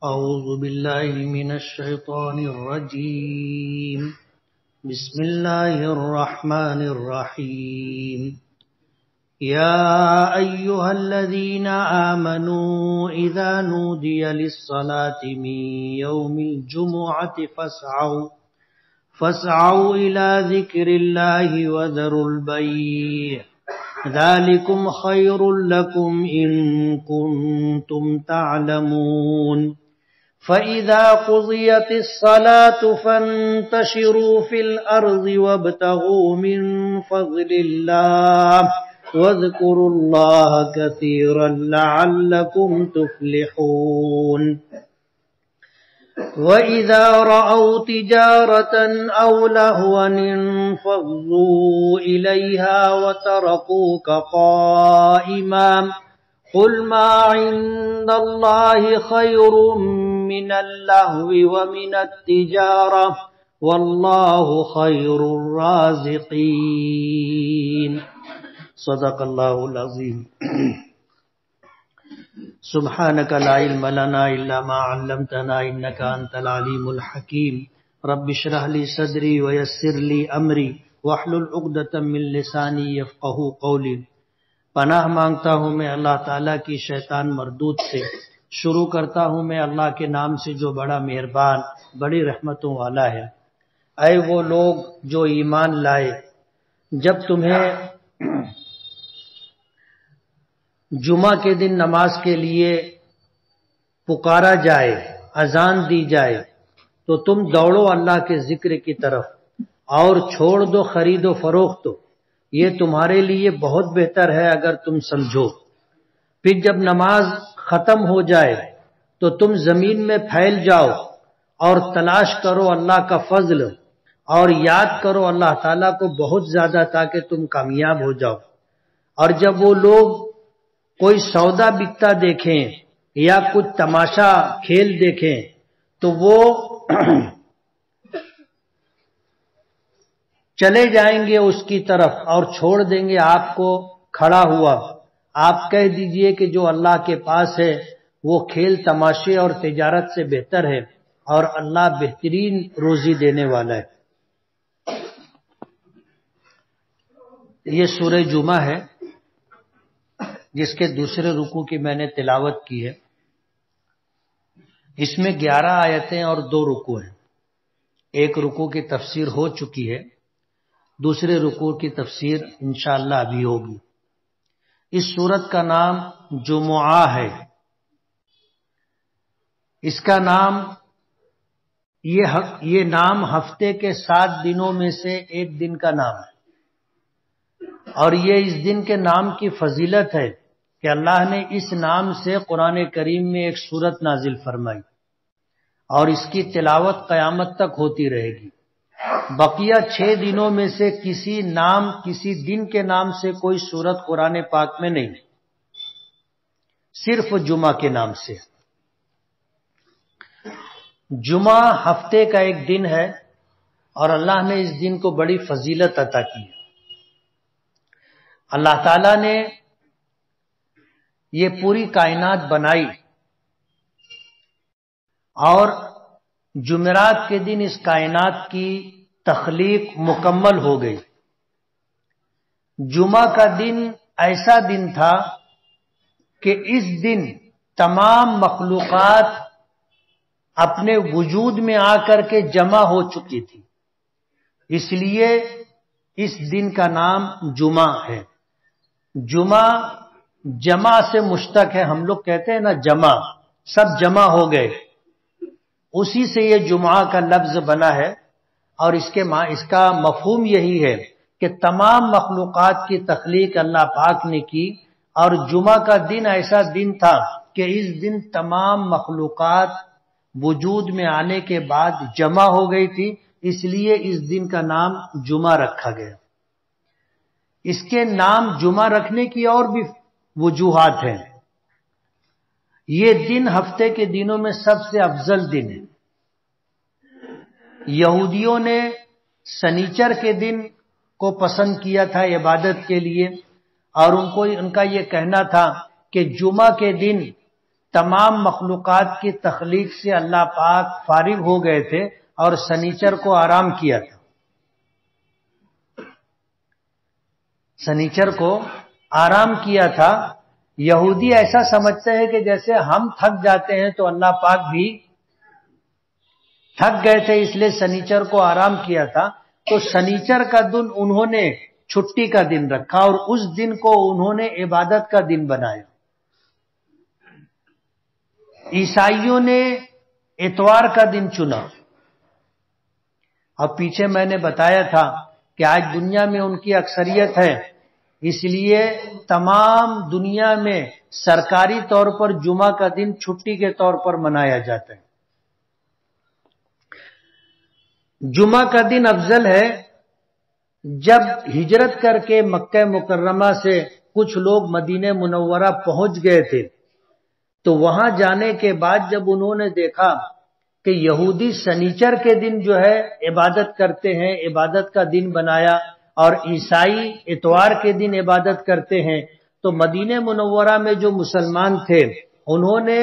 أعوذ بالله من الشيطان الرجيم. بسم الله الرحمن الرحيم. يا أيها الذين آمنوا إذا نودي للصلاة من يوم الجمعة فاسعوا إلى ذكر الله وذروا البيع ذلكم خير لكم إن كنتم تعلمون. فإذا قضيت الصلاة فانتشروا في الأرض وابتغوا من فضل الله واذكروا الله كثيرا لعلكم تفلحون. وإذا رأوا تجارة أو لهوا انفضوا إليها وتركوك قائما قل ما عند الله خير من اللهو ومن التجارة والله خير الرازقين. صدق اللہ العظیم. سبحانك لا علم لنا إلا ما علمتنا إنك أنت العليم الحكيم. رب اشرح لي صدري ويسر لي أمري واحلل عقدة من لساني يفقهوا قولي. پناہ مانگتا ہوں میں اللہ تعالیٰ کی شیطان مردود سے. شروع کرتا ہوں میں اللہ کے نام سے جو بڑا مہربان بڑی رحمتوں والا ہے. اے وہ لوگ جو ایمان لائے، جب تمہیں جمعہ کے دن نماز کے لیے پکارا جائے، اذان دی جائے، تو تم دوڑو اللہ کے ذکر کی طرف اور چھوڑ دو خرید و فروخت. یہ تمہارے لیے بہت بہتر ہے اگر تم سمجھو. پھر جب نماز ختم ہو جائے تو تم زمین میں پھیل جاؤ اور تلاش کرو اللہ کا فضل اور یاد کرو اللہ تعالیٰ کو بہت زیادہ تاکہ تم کامیاب ہو جاؤ. اور جب وہ لوگ کوئی سودا بکتا دیکھیں یا کچھ تماشا کھیل دیکھیں تو وہ چلے جائیں گے اس کی طرف اور چھوڑ دیں گے آپ کو کھڑا ہوا. آپ کہہ دیجئے کہ جو اللہ کے پاس ہے وہ کھیل تماشے اور تجارت سے بہتر ہے اور اللہ بہترین روزی دینے والا ہے. یہ سورہ جمعہ ہے جس کے دوسرے رکوع کی میں نے تلاوت کی ہے. اس میں 11 آیتیں اور 2 رکوع ہیں. ایک رکوع کی تفسیر ہو چکی ہے، دوسرے رکوع کی تفسیر انشاءاللہ ابھی ہوگی. اس سورت کا نام جمعہ ہے. اس کا نام یہ نام ہفتے کے 7 دنوں میں سے ایک دن کا نام ہے، اور یہ اس دن کے نام کی فضیلت ہے کہ اللہ نے اس نام سے قرآن کریم میں ایک سورت نازل فرمائی اور اس کی تلاوت قیامت تک ہوتی رہے گی. بقیہ 6 دنوں میں سے کسی دن کے نام سے کوئی سورت قرآن پاک میں نہیں، صرف جمعہ کے نام سے. جمعہ ہفتے کا ایک دن ہے اور اللہ نے اس دن کو بڑی فضیلت عطا کی ہے. اللہ تعالیٰ نے یہ پوری کائنات بنائی اور جمعرات کے دن اس کائنات کی تخلیق مکمل ہو گئی. جمعہ کا دن ایسا دن تھا کہ اس دن تمام مخلوقات اپنے وجود میں آ کر کے جمع ہو چکی تھی، اس لیے اس دن کا نام جمعہ ہے. جمعہ جمع سے مشتق ہے. ہم لوگ کہتے ہیں نا جمع، سب جمع ہو گئے، اسی سے یہ جمعہ کا لفظ بنا ہے. اور اس کا مفہوم یہی ہے کہ تمام مخلوقات کی تخلیق اللہ پاک نے کی، اور جمعہ کا دن ایسا دن تھا کہ اس دن تمام مخلوقات وجود میں آنے کے بعد جمع ہو گئی تھی، اس لیے اس دن کا نام جمعہ رکھا گیا. اس کے نام جمعہ رکھنے کی اور بھی وجوہات ہیں. یہ دن ہفتے کے دنوں میں سب سے افضل دن ہے. یہودیوں نے سنیچر کے دن کو پسند کیا تھا عبادت کے لیے، اور ان کا یہ کہنا تھا کہ جمعہ کے دن تمام مخلوقات کی تخلیق سے اللہ پاک فارغ ہو گئے تھے اور سنیچر کو آرام کیا تھا. سنیچر کو آرام کیا تھا. یہودی ایسا سمجھتے ہیں کہ جیسے ہم تھک جاتے ہیں تو اللہ پاک بھی تھک گئے تھے، اس لیے سنیچر کو آرام کیا تھا. تو سنیچر کا دن انہوں نے چھٹی کا دن رکھا اور اس دن کو انہوں نے عبادت کا دن بنایا. عیسائیوں نے اتوار کا دن چنا. اور پیچھے میں نے بتایا تھا کہ آج دنیا میں ان کی اکثریت ہے، اس لیے تمام دنیا میں سرکاری طور پر جمعہ کا دن چھٹی کے طور پر منایا جاتا ہے. جمعہ کا دن افضل ہے. جب ہجرت کر کے مکہ مکرمہ سے کچھ لوگ مدینہ منورہ پہنچ گئے تھے تو وہاں جانے کے بعد جب انہوں نے دیکھا کہ یہودی سنیچر کے دن جو ہے عبادت کرتے ہیں، عبادت کا دن بنایا، اور عیسائی اتوار کے دن عبادت کرتے ہیں، تو مدینہ منورہ میں جو مسلمان تھے انہوں نے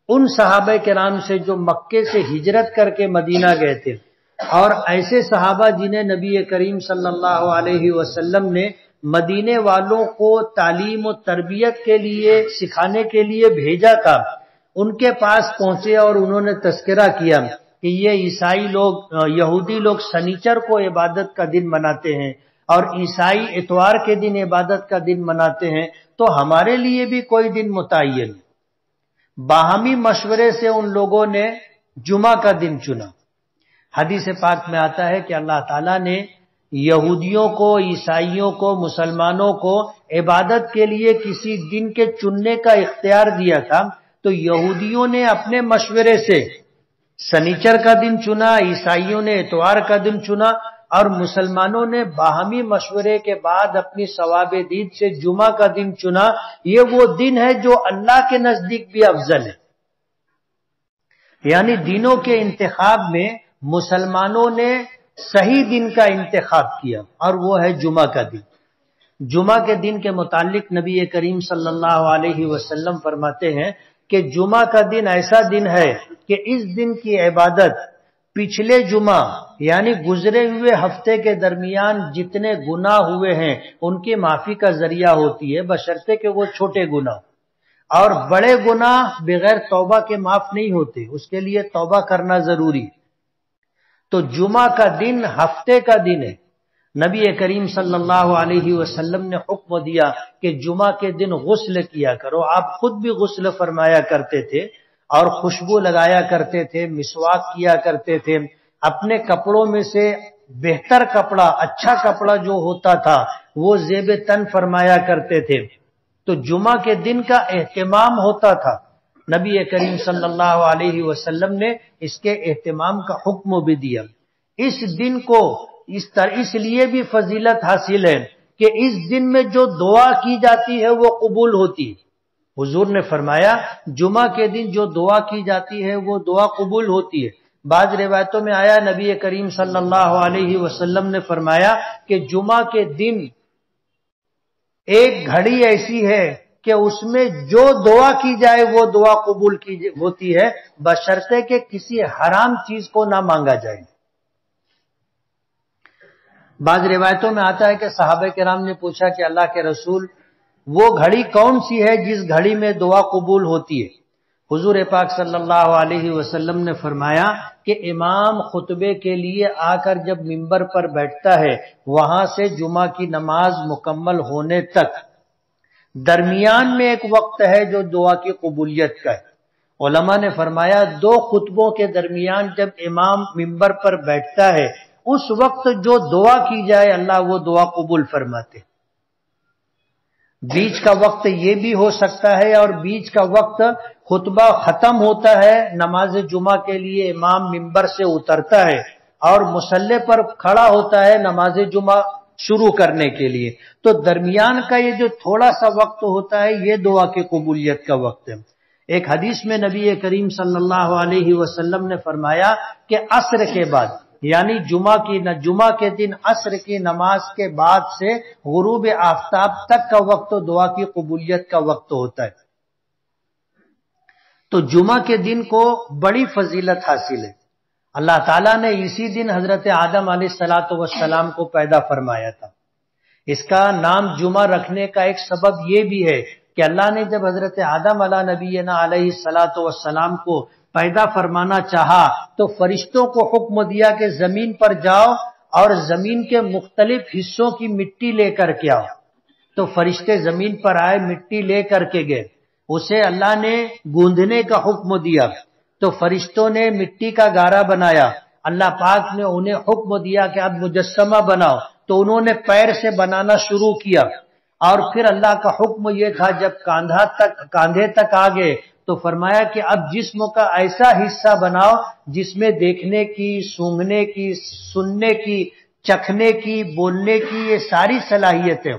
ان صحابہ کرام سے جو مکے سے ہجرت کر کے مدینہ گئے تھے اور ایسے صحابہ جنہیں نبی کریم صلی اللہ علیہ وسلم نے مدینے والوں کو تعلیم و تربیت کے لیے سکھانے کے لیے بھیجا تھا، ان کے پاس پہنچے اور انہوں نے تذکرہ کیا کہ یہ عیسائی لوگ، یہودی لوگ سنیچر کو عبادت کا دن مناتے ہیں اور عیسائی اتوار کے دن عبادت کا دن مناتے ہیں، تو ہمارے لیے بھی کوئی دن متعین. باہمی مشورے سے ان لوگوں نے جمعہ کا دن چنا. حدیث پاک میں آتا ہے کہ اللہ تعالیٰ نے یہودیوں کو، عیسائیوں کو، مسلمانوں کو عبادت کے لیے کسی دن کے چننے کا اختیار دیا تھا، تو یہودیوں نے اپنے مشورے سے سنیچر کا دن چنا، عیسائیوں نے اتوار کا دن چنا، اور مسلمانوں نے باہمی مشورے کے بعد اپنی ثواب دید سے جمعہ کا دن چنا. یہ وہ دن ہے جو اللہ کے نزدیک بھی افضل ہے. یعنی دنوں کے انتخاب میں مسلمانوں نے صحیح دن کا انتخاب کیا اور وہ ہے جمعہ کا دن. جمعہ کے دن کے متعلق نبی کریم صلی اللہ علیہ وسلم فرماتے ہیں کہ جمعہ کا دن ایسا دن ہے کہ اس دن کی عبادت پچھلے جمعہ یعنی گزرے ہوئے ہفتے کے درمیان جتنے گناہ ہوئے ہیں ان کی معافی کا ذریعہ ہوتی ہے، بشرطے کہ وہ چھوٹے گناہ، اور بڑے گناہ بغیر توبہ کے معاف نہیں ہوتے، اس کے لیے توبہ کرنا ضروری. تو جمعہ کا دن ہفتے کا دن ہے. نبی کریم صلی اللہ علیہ وسلم نے حکم دیا کہ جمعہ کے دن غسل کیا کرو. آپ خود بھی غسل فرمایا کرتے تھے اور خوشبو لگایا کرتے تھے، مسواک کیا کرتے تھے. اپنے کپڑوں میں سے بہتر کپڑا، اچھا کپڑا جو ہوتا تھا وہ زیب تن فرمایا کرتے تھے. تو جمعہ کے دن کا اہتمام ہوتا تھا. نبی کریم صلی اللہ علیہ وسلم نے اس کے اہتمام کا حکم بھی دیا. اس دن کو اس لیے بھی فضیلت حاصل ہے کہ اس دن میں جو دعا کی جاتی ہے وہ قبول ہوتی ہے. حضور نے فرمایا جمعہ کے دن جو دعا کی جاتی ہے وہ دعا قبول ہوتی ہے. بعض روایتوں میں آیا نبی کریم صلی اللہ علیہ وسلم نے فرمایا کہ جمعہ کے دن ایک گھڑی ایسی ہے کہ اس میں جو دعا کی جائے وہ دعا قبول کی ہوتی ہے، بشرطے کہ کسی حرام چیز کو نہ مانگا جائے. بعض روایتوں میں آتا ہے کہ صحابہ کرام نے پوچھا کہ اللہ کے رسول وہ گھڑی کون سی ہے جس گھڑی میں دعا قبول ہوتی ہے؟ حضور پاک صلی اللہ علیہ وسلم نے فرمایا کہ امام خطبے کے لیے آ کر جب منبر پر بیٹھتا ہے وہاں سے جمعہ کی نماز مکمل ہونے تک درمیان میں ایک وقت ہے جو دعا کی قبولیت کا ہے. علماء نے فرمایا 2 خطبوں کے درمیان جب امام منبر پر بیٹھتا ہے اس وقت جو دعا کی جائے اللہ وہ دعا قبول فرماتے. بیچ کا وقت یہ بھی ہو سکتا ہے اور بیچ کا وقت خطبہ ختم ہوتا ہے، نماز جمعہ کے لیے امام منبر سے اترتا ہے اور مصلی پر کھڑا ہوتا ہے نماز جمعہ شروع کرنے کے لیے. تو درمیان کا یہ جو تھوڑا سا وقت ہوتا ہے یہ دعا کی قبولیت کا وقت ہے. ایک حدیث میں نبی کریم صلی اللہ علیہ وسلم نے فرمایا کہ عصر کے بعد یعنی جمعہ کے دن عصر کی نماز کے بعد سے غروب آفتاب تک کا وقت دعا کی قبولیت کا وقت ہوتا ہے. تو جمعہ کے دن کو بڑی فضیلت حاصل ہے۔ اللہ تعالیٰ نے اسی دن حضرت آدم علیہ السلام کو پیدا فرمایا تھا۔ اس کا نام جمعہ رکھنے کا ایک سبب یہ بھی ہے کہ اللہ نے جب حضرت آدم علیہ نبینا علیہ السلام کو پیدا فرمانا چاہا تو فرشتوں کو حکم دیا کہ زمین پر جاؤ اور زمین کے مختلف حصوں کی مٹی لے کر کے آؤ۔ تو فرشتے زمین پر آئے، مٹی لے کر کے گئے، اسے اللہ نے گوندھنے کا حکم دیا تو فرشتوں نے مٹی کا گارا بنایا۔ اللہ پاک نے انہیں حکم دیا کہ اب مجسمہ بناؤ، تو انہوں نے پیر سے بنانا شروع کیا، اور پھر اللہ کا حکم یہ تھا جب کاندھے تک آ گئے تو فرمایا کہ اب جسم کا ایسا حصہ بناؤ جس میں دیکھنے کی، سونگھنے کی، سننے کی، چکھنے کی، بولنے کی یہ ساری صلاحیتیں،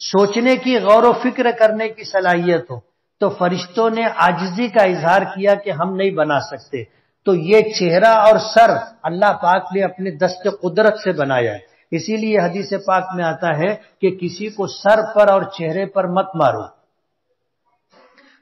سوچنے کی، غور و فکر کرنے کی صلاحیت ہو۔ تو فرشتوں نے عاجزی کا اظہار کیا کہ ہم نہیں بنا سکتے، تو یہ چہرہ اور سر اللہ پاک نے اپنے دست قدرت سے بنایا ہے۔ اسی لیے حدیث پاک میں آتا ہے کہ کسی کو سر پر اور چہرے پر مت مارو۔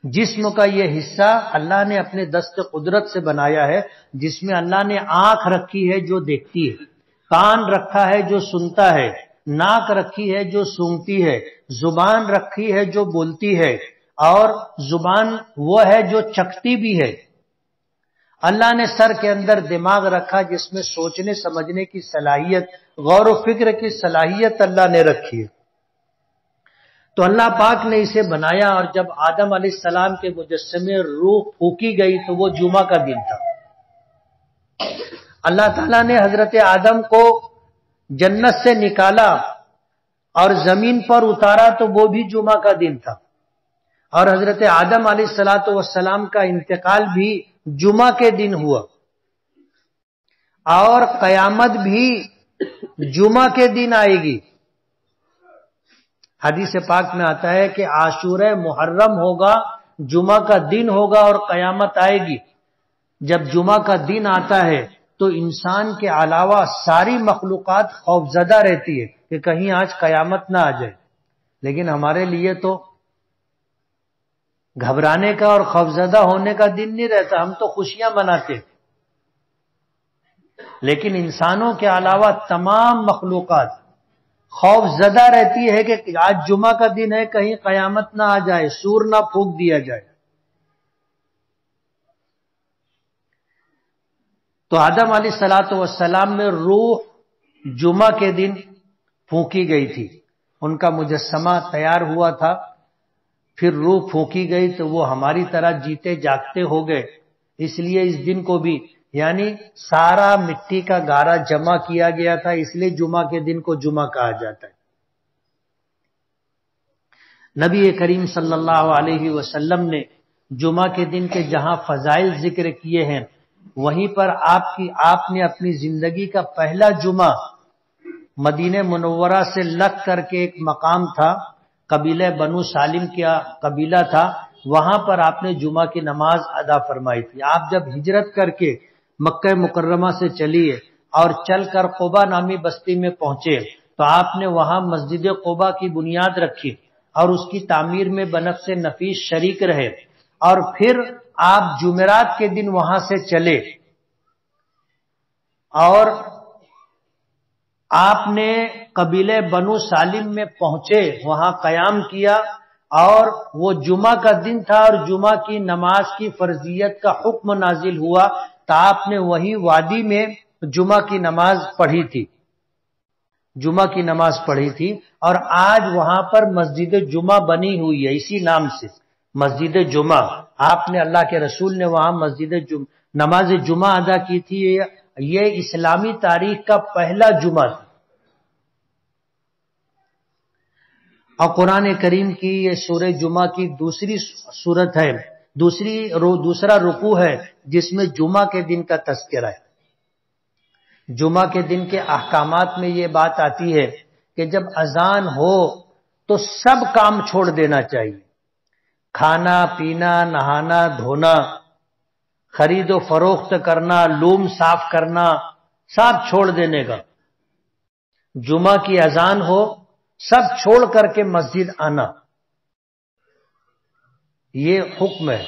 جسم کا یہ حصہ اللہ نے اپنے دست قدرت سے بنایا ہے، جس میں اللہ نے آنکھ رکھی ہے جو دیکھتی ہے، کان رکھا ہے جو سنتا ہے، ناک رکھی ہے جو سونگتی ہے، زبان رکھی ہے جو بولتی ہے، اور زبان وہ ہے جو چکھتی بھی ہے۔ اللہ نے سر کے اندر دماغ رکھا جس میں سوچنے سمجھنے کی صلاحیت، غور و فکر کی صلاحیت اللہ نے رکھی ہے۔ تو اللہ پاک نے اسے بنایا، اور جب آدم علیہ السلام کے مجسمے روح پھونکی گئی تو وہ جمعہ کا دن تھا۔ اللہ تعالیٰ نے حضرت آدم کو جنت سے نکالا اور زمین پر اتارا تو وہ بھی جمعہ کا دن تھا، اور حضرت آدم علیہ السلام کا انتقال بھی جمعہ کے دن ہوا، اور قیامت بھی جمعہ کے دن آئے گی۔ حدیث پاک میں آتا ہے کہ عاشورہ محرم ہوگا، جمعہ کا دن ہوگا اور قیامت آئے گی۔ جب جمعہ کا دن آتا ہے تو انسان کے علاوہ ساری مخلوقات خوفزدہ رہتی ہے کہ کہیں آج قیامت نہ آ جائے، لیکن ہمارے لیے تو گھبرانے کا اور خوفزدہ ہونے کا دن نہیں رہتا، ہم تو خوشیاں مناتے، لیکن انسانوں کے علاوہ تمام مخلوقات خوف زدہ رہتی ہے کہ آج جمعہ کا دن ہے، کہیں قیامت نہ آ جائے، سور نہ پھونک دیا جائے۔ تو آدم علیہ السلام میں روح جمعہ کے دن پھونکی گئی تھی، ان کا مجسمہ تیار ہوا تھا، پھر روح پھونکی گئی تو وہ ہماری طرح جیتے جاگتے ہو گئے۔ اس لیے اس دن کو بھی یعنی سارا مٹی کا گارا جمع کیا گیا تھا، اس لیے جمعہ کے دن کو جمعہ کہا جاتا ہے۔ نبی کریم صلی اللہ علیہ وسلم نے جمعہ کے دن کے جہاں فضائل ذکر کیے ہیں، وہیں پر آپ نے اپنی زندگی کا پہلا جمعہ مدینہ منورہ سے لگ کر کے ایک مقام تھا، قبیلہ بنو سالم کا قبیلہ تھا، وہاں پر آپ نے جمعہ کی نماز ادا فرمائی تھی۔ آپ جب ہجرت کر کے مکہ مکرمہ سے چلیے اور چل کر قبا نامی بستی میں پہنچے تو آپ نے وہاں مسجد قبا کی بنیاد رکھی اور اس کی تعمیر میں بنفس نفیس شریک رہے، اور پھر آپ جمعرات کے دن وہاں سے چلے اور آپ نے قبیلہ بنو سالم میں پہنچے، وہاں قیام کیا، اور وہ جمعہ کا دن تھا اور جمعہ کی نماز کی فرضیت کا حکم نازل ہوا تو آپ نے وہی وادی میں جمعہ کی نماز پڑھی تھی، جمعہ کی نماز پڑھی تھی، اور آج وہاں پر مسجد جمعہ بنی ہوئی ہے اسی نام سے، مسجد جمعہ۔ آپ نے، اللہ کے رسول نے وہاں نماز جمعہ ادا کی تھی۔ یہ اسلامی تاریخ کا پہلا جمعہ تھا، اور قرآن کریم کی یہ سورہ جمعہ کی دوسری سورت ہے، دوسرا رکوع ہے جس میں جمعہ کے دن کا تذکرہ ہے۔ جمعہ کے دن کے احکامات میں یہ بات آتی ہے کہ جب اذان ہو تو سب کام چھوڑ دینا چاہیے، کھانا پینا، نہانا دھونا، خرید و فروخت کرنا، لوم صاف کرنا، سب چھوڑ دینے کا۔ جمعہ کی اذان ہو سب چھوڑ کر کے مسجد آنا، یہ حکم ہے۔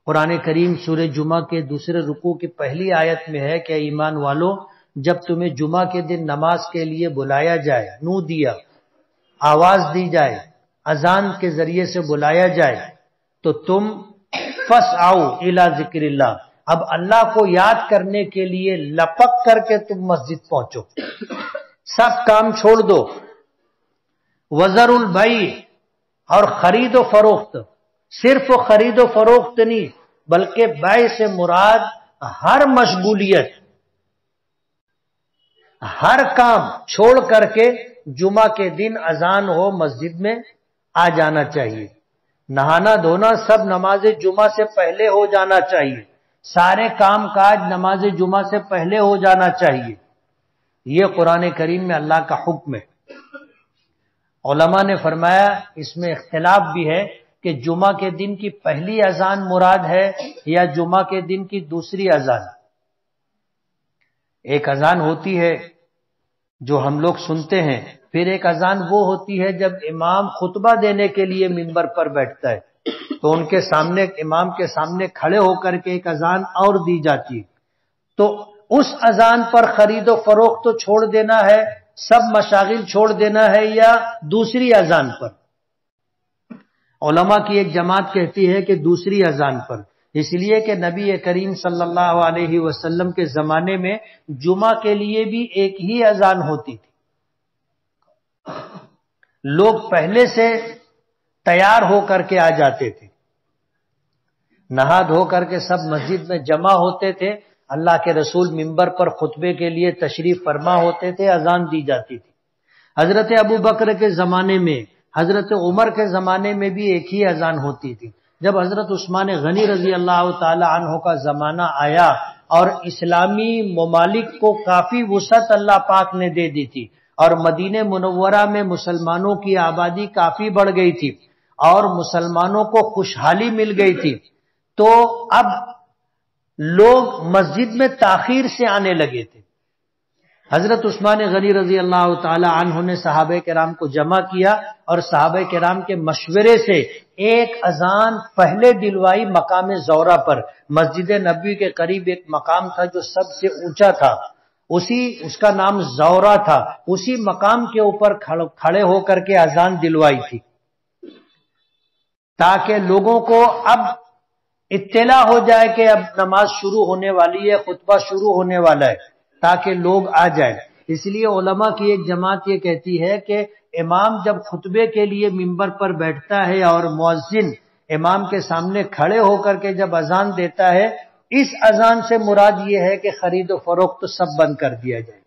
قرآن کریم سورہ جمعہ کے دوسرے رکوع کی پہلی آیت میں ہے کہ ایمان والو، جب تمہیں جمعہ کے دن نماز کے لیے بلایا جائے، نو دیا، آواز دی جائے، اذان کے ذریعے سے بلایا جائے، تو تم فسعوا الی ذکر اللہ، اب اللہ کو یاد کرنے کے لیے لپک کر کے تم مسجد پہنچو، سب کام چھوڑ دو۔ وذروا البیع، اور خرید و فروخت، صرف خرید و فروخت نہیں بلکہ بیع سے مراد ہر مشغولیت، ہر کام چھوڑ کر کے جمعہ کے دن اذان ہو مسجد میں آ جانا چاہیے۔ نہانا دھونا سب نماز جمعہ سے پہلے ہو جانا چاہیے، سارے کام کاج نماز جمعہ سے پہلے ہو جانا چاہیے۔ یہ قرآن کریم میں اللہ کا حکم ہے۔ علماء نے فرمایا اس میں اختلاف بھی ہے کہ جمعہ کے دن کی پہلی اذان مراد ہے یا جمعہ کے دن کی دوسری اذان۔ ایک اذان ہوتی ہے جو ہم لوگ سنتے ہیں، پھر ایک اذان وہ ہوتی ہے جب امام خطبہ دینے کے لیے منبر پر بیٹھتا ہے تو ان کے سامنے، امام کے سامنے کھڑے ہو کر کے ایک اذان اور دی جاتی ہے۔ تو اس اذان پر خرید و فروخت تو چھوڑ دینا ہے، سب مشاغل چھوڑ دینا ہے، یا دوسری اذان پر؟ علماء کی ایک جماعت کہتی ہے کہ دوسری اذان پر، اس لیے کہ نبی کریم صلی اللہ علیہ وسلم کے زمانے میں جمعہ کے لیے بھی ایک ہی اذان ہوتی تھی۔ لوگ پہلے سے تیار ہو کر کے آ جاتے تھے، نہا دھو کر کے سب مسجد میں جمع ہوتے تھے، اللہ کے رسول منبر پر خطبے کے لیے تشریف فرما ہوتے تھے، اذان دی جاتی تھی۔ حضرت ابو بکر کے زمانے میں، حضرت عمر کے زمانے میں بھی ایک ہی اذان ہوتی تھی۔ جب حضرت عثمان غنی رضی اللہ تعالی عنہ کا زمانہ آیا اور اسلامی ممالک کو کافی وسعت اللہ پاک نے دے دی تھی اور مدینہ منورہ میں مسلمانوں کی آبادی کافی بڑھ گئی تھی اور مسلمانوں کو خوشحالی مل گئی تھی، تو اب لوگ مسجد میں تاخیر سے آنے لگے تھے۔ حضرت عثمان غنی رضی اللہ تعالی عنہ نے صحابہ کرام کو جمع کیا اور صحابہ کرام کے مشورے سے ایک اذان پہلے دلوائی مقام زورہ پر۔ مسجد نبوی کے قریب ایک مقام تھا جو سب سے اونچا تھا، اس کا نام زورہ تھا، اسی مقام کے اوپر کھڑے ہو کر کے اذان دلوائی تھی تاکہ لوگوں کو اب اطلاع ہو جائے کہ اب نماز شروع ہونے والی ہے، خطبہ شروع ہونے والا ہے، تاکہ لوگ آ جائیں۔ اس لیے علماء کی ایک جماعت یہ کہتی ہے کہ امام جب خطبے کے لیے منبر پر بیٹھتا ہے اور مؤذن امام کے سامنے کھڑے ہو کر کے جب اذان دیتا ہے، اس اذان سے مراد یہ ہے کہ خرید و فروخت سب بند کر دیا جائے۔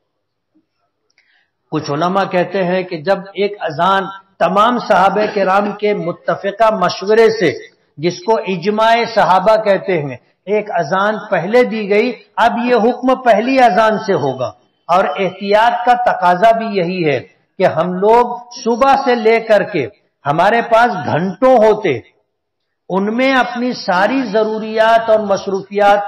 کچھ علماء کہتے ہیں کہ جب ایک اذان تمام صحابہ کرام کے متفقہ مشورے سے، جس کو اجماع صحابہ کہتے ہیں، ایک اذان پہلے دی گئی، اب یہ حکم پہلی اذان سے ہوگا۔ اور احتیاط کا تقاضا بھی یہی ہے کہ ہم لوگ صبح سے لے کر کے ہمارے پاس گھنٹوں ہوتے، ان میں اپنی ساری ضروریات اور مصروفیات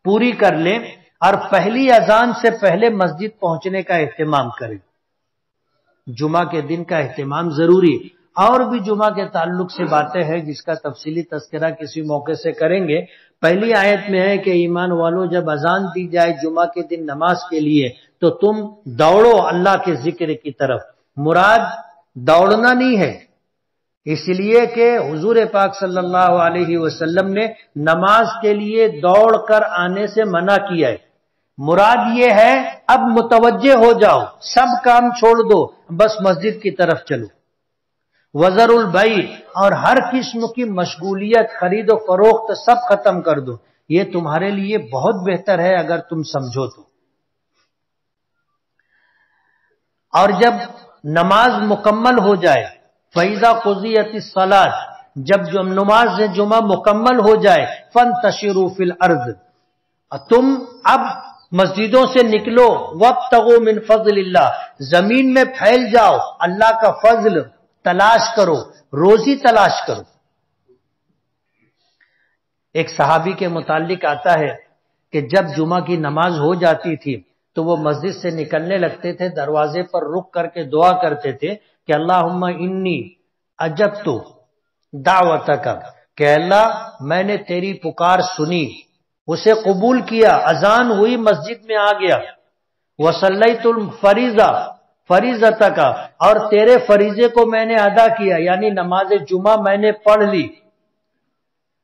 پوری کر لیں اور پہلی اذان سے پہلے مسجد پہنچنے کا اہتمام کریں۔ جمعہ کے دن کا اہتمام ضروری، اور بھی جمعہ کے تعلق سے باتیں ہیں جس کا تفصیلی تذکرہ کسی موقع سے کریں گے۔ پہلی آیت میں ہے کہ ایمان والو، جب اذان دی جائے جمعہ کے دن نماز کے لیے تو تم دوڑو اللہ کے ذکر کی طرف۔ مراد دوڑنا نہیں ہے، اس لیے کہ حضور پاک صلی اللہ علیہ وسلم نے نماز کے لیے دوڑ کر آنے سے منع کیا ہے۔ مراد یہ ہے اب متوجہ ہو جاؤ، سب کام چھوڑ دو، بس مسجد کی طرف چلو۔ وذروا البیع، اور ہر قسم کی مشغولیت، خرید و فروخت سب ختم کر دو، یہ تمہارے لیے بہت بہتر ہے اگر تم سمجھو تو۔ اور جب نماز مکمل ہو جائے، فَإِذَا قُضِيَتِ الصَّلَاةُ، جب نماز جمعہ مکمل ہو جائے، فَانْتَشِرُوا فِي الْأَرْضِ، تم اب مسجدوں سے نکلو، وَابْتَغُوا مِنْ فَضْلِ اللَّهِ، زمین میں پھیل جاؤ، اللہ کا فضل تلاش کرو، روزی تلاش کرو۔ ایک صحابی کے متعلق آتا ہے کہ جب جمعہ کی نماز ہو جاتی تھی تو وہ مسجد سے نکلنے لگتے تھے، دروازے پر رک کر کے دعا کرتے تھے کہ اللہم انی اجبت دعوتک کہ اللہ میں نے تیری پکار سنی، اسے قبول کیا، اذان ہوئی مسجد میں آ گیا، وصلیت الفریضہ فریضتک، اور تیرے فریضے کو میں نے ادا کیا، یعنی نماز جمعہ میں نے پڑھ لی،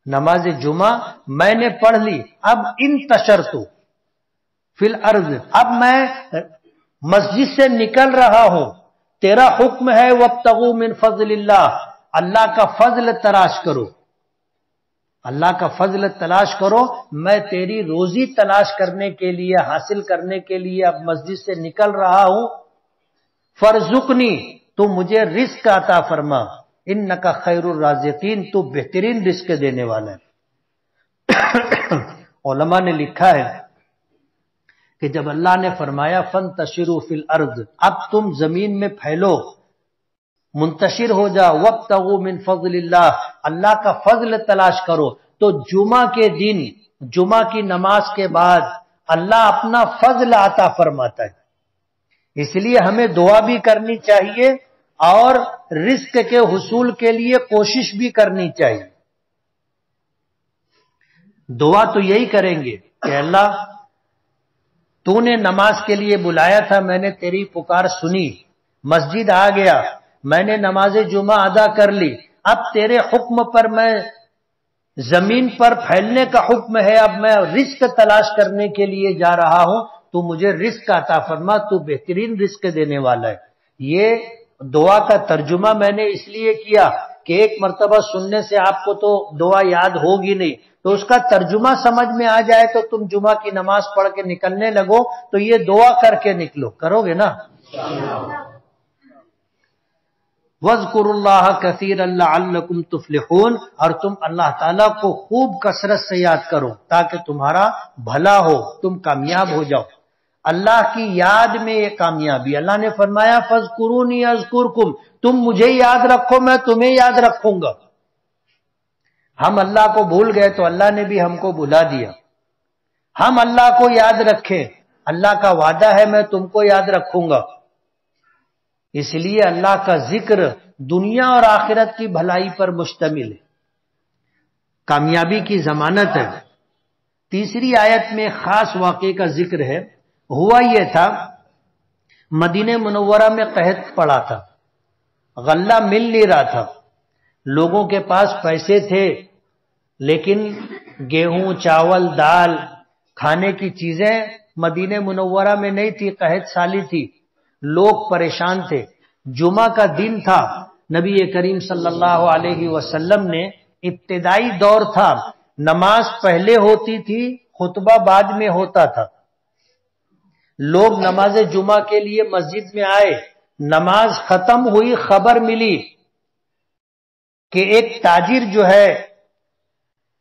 نماز جمعہ میں نے پڑھ لی، اب انتشرت فی الارض، اب میں مسجد سے نکل رہا ہوں، تیرا حکم ہے وابتغوا من فضل اللہ، اللہ کا فضل تلاش کرو، اللہ کا فضل تلاش کرو، میں تیری روزی تلاش کرنے کے لیے، حاصل کرنے کے لیے اب مسجد سے نکل رہا ہوں، فرزقنی، تو مجھے رزق عطا فرما، انک خیر الرازقین، تو بہترین رزق دینے والا ہے۔ علماء نے لکھا ہے کہ جب اللہ نے فرمایا فانتشروا فی الارض، اب تم زمین میں پھیلو، منتشر ہو جا، وابتغوا من فضل اللہ، اللہ کا فضل تلاش کرو، تو جمعہ کے دن، جمعہ کی نماز کے بعد اللہ اپنا فضل عطا فرماتا ہے، اس لیے ہمیں دعا بھی کرنی چاہیے اور رزق کے حصول کے لیے کوشش بھی کرنی چاہیے۔ دعا تو یہی کریں گے کہ اللہ تو نے نماز کے لیے بلایا تھا، میں نے تیری پکار سنی، مسجد آ گیا، میں نے نماز جمعہ ادا کر لی، اب تیرے حکم پر میں زمین پر پھیلنے کا حکم ہے، اب میں رزق تلاش کرنے کے لیے جا رہا ہوں، تو مجھے رزق عطا فرما، تو بہترین رزق دینے والا ہے۔ یہ دعا کا ترجمہ میں نے اس لیے کیا کہ ایک مرتبہ سننے سے آپ کو تو دعا یاد ہوگی نہیں، تو اس کا ترجمہ سمجھ میں آ جائے تو تم جمعہ کی نماز پڑھ کے نکلنے لگو تو یہ دعا کر کے نکلو، کرو گے نا؟ وَاذْكُرُوا اللَّهَ كَثِيرًا لَعَلَّكُمْ تُفْلِحُونَ، اور تم اللہ تعالیٰ کو خوب کثرت سے یاد کرو تاکہ تمہارا بھلا ہو، تم کامیاب ہو جاؤ۔ اللہ کی یاد میں یہ کامیابی، اللہ نے فرمایا فَاذْكُرُونِي أَذْكُرْكُمْ، تم مجھے یاد رکھو میں تمہیں یاد رکھوں گا۔ ہم اللہ کو بھول گئے تو اللہ نے بھی ہم کو بھلا دیا، ہم اللہ کو یاد رکھیں، اللہ کا وعدہ ہے میں تم کو یاد رکھوں گا، اس لیے اللہ کا ذکر دنیا اور آخرت کی بھلائی پر مشتمل ہے، کامیابی کی ضمانت ہے۔ تیسری آیت میں خاص واقعے کا ذکر ہے، ہوا یہ تھا مدینہ منورہ میں قحط پڑا تھا، غلہ مل نہیں رہا تھا، لوگوں کے پاس پیسے تھے لیکن گیہوں، چاول، دال، کھانے کی چیزیں مدینہ منورہ میں نہیں تھی، قحط سالی تھی، لوگ پریشان تھے۔ جمعہ کا دن تھا، نبی کریم صلی اللہ علیہ وسلم نے، ابتدائی دور تھا، نماز پہلے ہوتی تھی، خطبہ بعد میں ہوتا تھا، لوگ نماز جمعہ کے لیے مسجد میں آئے، نماز ختم ہوئی، خبر ملی کہ ایک تاجر جو ہے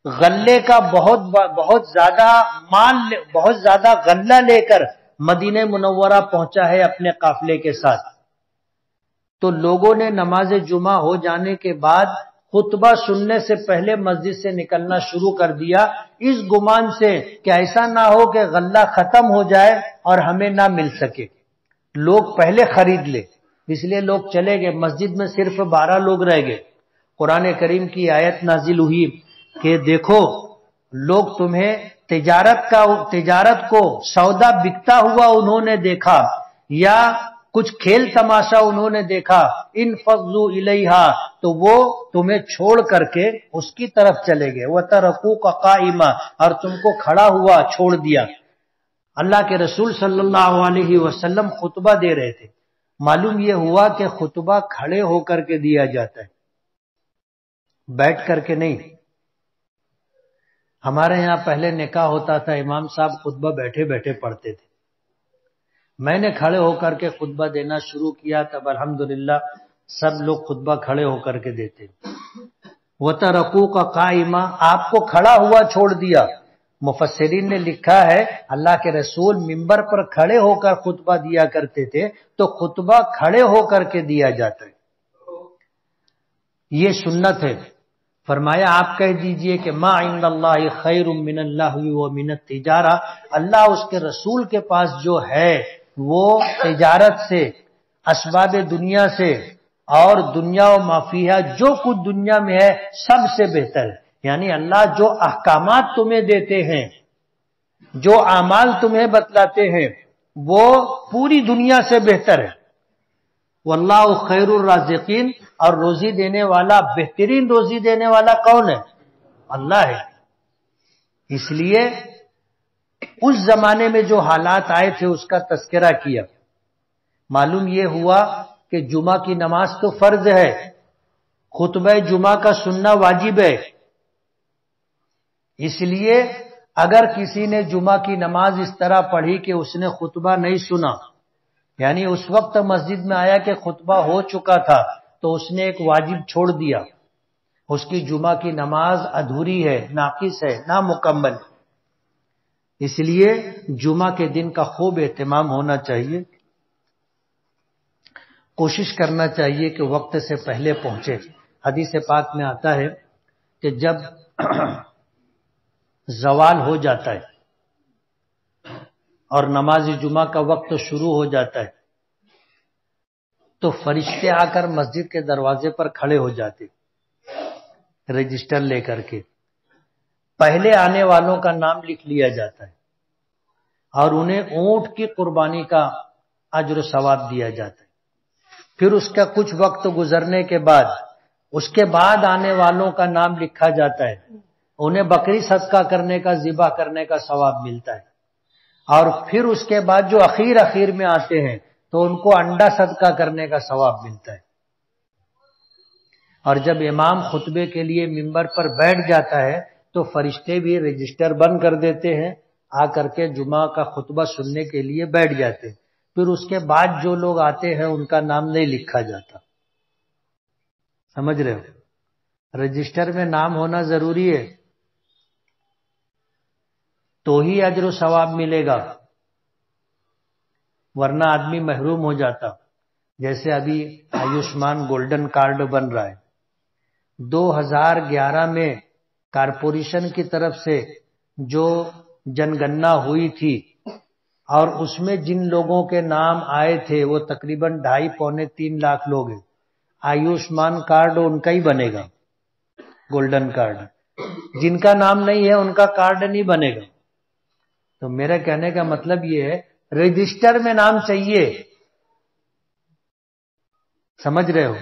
غلے کا بہت زیادہ غلہ لے کر مدینہ منورہ پہنچا ہے اپنے قافلے کے ساتھ، تو لوگوں نے نماز جمعہ ہو جانے کے بعد خطبہ سننے سے پہلے مسجد سے نکلنا شروع کر دیا، اس گمان سے کہ ایسا نہ ہو کہ غلہ ختم ہو جائے اور ہمیں نہ مل سکے، لوگ پہلے خرید لے، اس لیے لوگ چلے گئے، مسجد میں صرف 12 لوگ رہ گئے۔ قرآن کریم کی آیت نازل ہوئی کہ دیکھو لوگ تمہیں تجارت کو سودا بکتا ہوا انہوں نے دیکھا یا کچھ کھیل تماشا انہوں نے دیکھا، انفضوا الیہا، تو وہ تمہیں چھوڑ کر کے اس کی طرف چلے گئے، وترکوک قائما، اور تم کو کھڑا ہوا چھوڑ دیا۔ اللہ کے رسول صلی اللہ علیہ وسلم خطبہ دے رہے تھے، معلوم یہ ہوا کہ خطبہ کھڑے ہو کر کے دیا جاتا ہے، بیٹھ کر کے نہیں۔ ہمارے یہاں پہلے نکاح ہوتا تھا، امام صاحب خطبہ بیٹھے بیٹھے پڑھتے تھے، میں نے کھڑے ہو کر کے خطبہ دینا شروع کیا، تب الحمدللہ سب لوگ خطبہ کھڑے ہو کر کے دیتے۔ وَتَرَكُوكَ قَائِمًا، آپ کو کھڑا ہوا چھوڑ دیا۔ مفسرین نے لکھا ہے اللہ کے رسول منبر پر کھڑے ہو کر خطبہ دیا کرتے تھے، تو خطبہ کھڑے ہو کر کے دیا جاتا ہے، یہ سنت ہے۔ فرمایا آپ کہہ دیجئے کہ ما عند اللہ خیر من اللہو ومن التجارہ، اللہ اس کے رسول کے پاس جو ہے وہ تجارت سے، اسباب دنیا سے اور دنیا و مافیہ جو کچھ دنیا میں ہے سب سے بہتر ہے. یعنی اللہ جو احکامات تمہیں دیتے ہیں، جو اعمال تمہیں بتلاتے ہیں، وہ پوری دنیا سے بہتر ہے. واللہ خیر الرازقین، اور روزی دینے والا، بہترین روزی دینے والا کون ہے؟ اللہ ہے. اس لیے اس زمانے میں جو حالات آئے تھے اس کا تذکرہ کیا. معلوم یہ ہوا کہ جمعہ کی نماز تو فرض ہے، خطبہ جمعہ کا سننا واجب ہے. اس لیے اگر کسی نے جمعہ کی نماز اس طرح پڑھی کہ اس نے خطبہ نہیں سنا، یعنی اس وقت مسجد میں آیا کہ خطبہ ہو چکا تھا تو اس نے ایک واجب چھوڑ دیا، اس کی جمعہ کی نماز ادھوری ہے، ناقص ہے، نامکمل. اس لیے جمعہ کے دن کا خوب اہتمام ہونا چاہیے، کوشش کرنا چاہیے کہ وقت سے پہلے پہنچے. حدیث پاک میں آتا ہے کہ جب زوال ہو جاتا ہے اور نماز جمعہ کا وقت شروع ہو جاتا ہے تو فرشتے آ کر مسجد کے دروازے پر کھڑے ہو جاتے رجسٹر لے کر کے. پہلے آنے والوں کا نام لکھ لیا جاتا ہے اور انہیں اونٹ کی قربانی کا اجر و ثواب دیا جاتا ہے. پھر اس کا کچھ وقت گزرنے کے بعد اس کے بعد آنے والوں کا نام لکھا جاتا ہے، انہیں بکری صدقہ کرنے کا، ذبح کرنے کا ثواب ملتا ہے. اور پھر اس کے بعد جو اخیر میں آتے ہیں تو ان کو انڈا صدقہ کرنے کا ثواب ملتا ہے. اور جب امام خطبے کے لیے منبر پر بیٹھ جاتا ہے تو فرشتے بھی رجسٹر بند کر دیتے ہیں، آ کر کے جمعہ کا خطبہ سننے کے لیے بیٹھ جاتے ہیں. پھر اس کے بعد جو لوگ آتے ہیں ان کا نام نہیں لکھا جاتا. سمجھ رہے ہو؟ رجسٹر میں نام ہونا ضروری ہے تو ہی اجر و ثواب ملے گا، ورنہ آدمی محروم ہو جاتا. جیسے ابھی آیوشمان گولڈن کارڈ بن رہا ہے، 2011 میں کارپوریشن کی طرف سے جو جن گننا ہوئی تھی اور اس میں جن لوگوں کے نام آئے تھے وہ تقریباً 2.5-3 لاکھ لوگ ہیں. آیوشمان کارڈ ان کا ہی بنے گا، گولڈن کارڈ. جن کا نام نہیں ہے ان کا کارڈ نہیں بنے گا. تو میرا کہنے کا مطلب یہ ہے رجسٹر میں نام چاہیے. سمجھ رہے ہو؟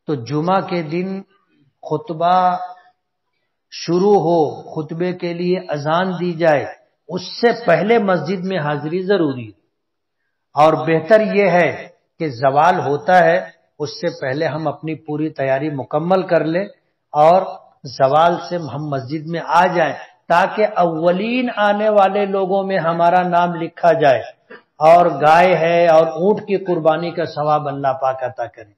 تو جمعہ کے دن خطبہ شروع ہو، خطبے کے لیے اذان دی جائے، اس سے پہلے مسجد میں حاضری ضروری ہے. اور بہتر یہ ہے کہ زوال ہوتا ہے اس سے پہلے ہم اپنی پوری تیاری مکمل کر لیں اور زوال سے ہم مسجد میں آ جائیں تاکہ اولین آنے والے لوگوں میں ہمارا نام لکھا جائے اور گائے ہے اور اونٹ کی قربانی کا ثواب اللہ پاک عطا کرے.